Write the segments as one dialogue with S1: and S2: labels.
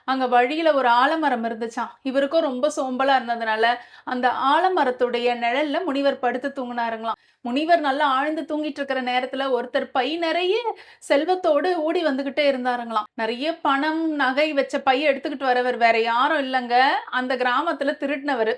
S1: அங்க வழியில ஒரு ஆலமரம் இருந்துச்சாம். இவருக்கும் ரொம்ப சோம்பலா இருந்ததுனால, அந்த ஆலமரத்துடைய நிழல்ல முனிவர் படுத்து தூங்குனாருங்களாம். முனிவர் நல்லா ஆழ்ந்து தூங்கிட்டு இருக்கிற நேரத்துல ஒருத்தர் பை நிறைய செல்வத்தோடு ஓடி வந்துகிட்டே இருந்தாருங்களாம். நெறைய பணம், நகை வச்ச பைய எடுத்துக்கிட்டு வரவர் வேற யாரும் இல்லங்க. அந்த கிராமத்துல திருடுனவரு.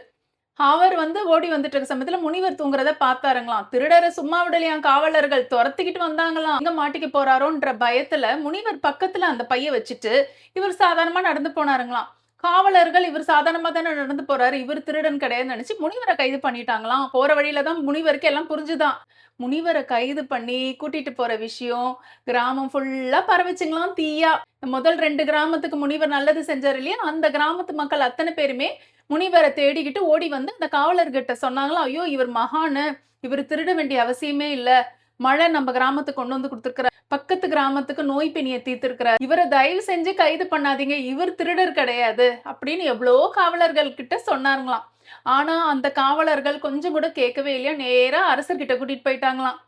S1: அவர் ஓடி வந்துட்டு இருக்க சமயத்துல முனிவர் தூங்குறத பார்த்தாருங்களாம். திருடர சும்மா விடலையாம் காவலர்கள். தொரத்திக்கிட்டு வந்தாங்களாம். எங்க மாட்டிக்க போறாரோன்ற பயத்துல முனிவர் பக்கத்துல அந்த பைய வச்சுட்டு, இவர் சாதாரணமா நடந்து போனாருங்களாம். காவலர்கள் இவர் சாதாரணமா தானே நடந்து போறாரு. இவர் திருடன் கிடையாதுன்னு நெனச்சு முனிவர கைது பண்ணிட்டாங்களாம். போற வழியில தான் முனிவருக்கு எல்லாம் புரிஞ்சுதாம். முனிவர கைது பண்ணி கூட்டிட்டு போற விஷயம் கிராமம் ஃபுல்லா பரவுச்சுங்களாம் தீயா. முதல் 2 கிராமத்துக்கு முனிவர் நல்லது செஞ்சாரு இல்லையா? அந்த கிராமத்து மக்கள் அத்தன பேருமே முனிவர தேடிக்கிட்டு ஓடி வந்து அந்த காவலர்கிட்ட சொன்னாங்களாம், "ஐயோ! இவர் மகானு. இவரு திருட வேண்டிய அவசியமே இல்ல. மழை நம்ம கிராமத்துக்கு கொண்டு வந்து குடுத்துருக்கிறார். பக்கத்து கிராமத்துக்கு நோய் பிணிய தீர்த்திருக்கிறார். இவர தயவு செஞ்சு கைது பண்ணாதீங்க. இவர் திருடர் கிடையாது." அப்படின்னு எவ்வளோ காவலர்கள் கிட்ட சொன்னாருங்களாம். ஆனா, அந்த காவலர்கள் கொஞ்சம் கூட கேட்கவே இல்லையா. நேரா அரசர்கிட்ட கூட்டிட்டு போயிட்டாங்களாம்.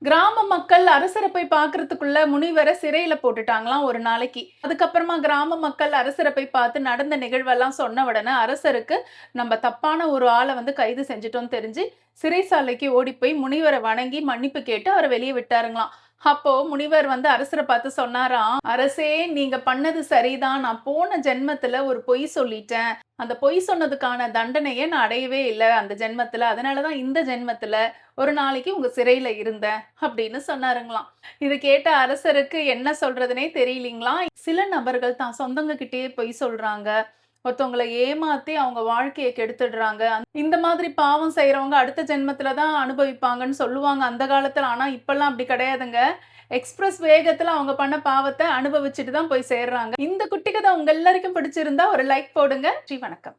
S1: கிராம மக்கள் அரசர போய் பார்க்கறதுக்குள்ள முனிவர சிறையில போட்டுட்டாங்களாம் ஒரு நாளைக்கு. அதுக்கப்புறமா கிராம மக்கள் அரசர போய் பார்த்து நடந்த நிகழ்வெல்லாம் சொன்ன உடனே அரசருக்கு நம்ம தப்பான ஒரு ஆள கைது செஞ்சுட்டோம்னு தெரிஞ்சு சிறைசாலைக்கு ஓடி போய் முனிவர வணங்கி மன்னிப்பு கேட்டு அவர வெளிய விட்டாருங்களாம். அப்போ முனிவர் அரசர பார்த்து சொன்னாராம், "அரசே, நீங்க பண்ணது சரிதான். நான் போன ஜென்மத்துல ஒரு பொய் சொல்லிட்டேன். அந்த பொய் சொன்னதுக்கான தண்டனைய நான் அடையவே இல்ல அந்த ஜென்மத்துல. அதனால தான் இந்த ஜென்மத்துல ஒரு நாளைக்கு உங்க சிறையில இருந்தேன்." அப்படின்னு சொன்னாருங்களாம். இத கேட்ட அரசருக்கு என்ன சொல்றதுன்னே தெரியலீங்களாம். சில நபர்கள் தான் சொந்தங்க கிட்டயே பொய் சொல்றாங்க. ஒருத்தவங்கள ஏமாத்தி அவங்க வாழ்க்கைய கெடுத்துடுறாங்க. இந்த மாதிரி பாவம் செய்றவங்க அடுத்த ஜென்மத்துல தான் அனுபவிப்பாங்கன்னு சொல்லுவாங்க அந்த காலத்துல. ஆனா இப்பல்லாம் அப்படி கிடையாதுங்க. எக்ஸ்பிரஸ் வேகத்துல அவங்க பண்ண பாவத்த அனுபவிச்சுட்டு தான் போய் சேர்றாங்க. இந்த குட்டி கதை உங்க எல்லாருக்கும் பிடிச்சிருந்தா ஒரு லைக் போடுங்க. வணக்கம்.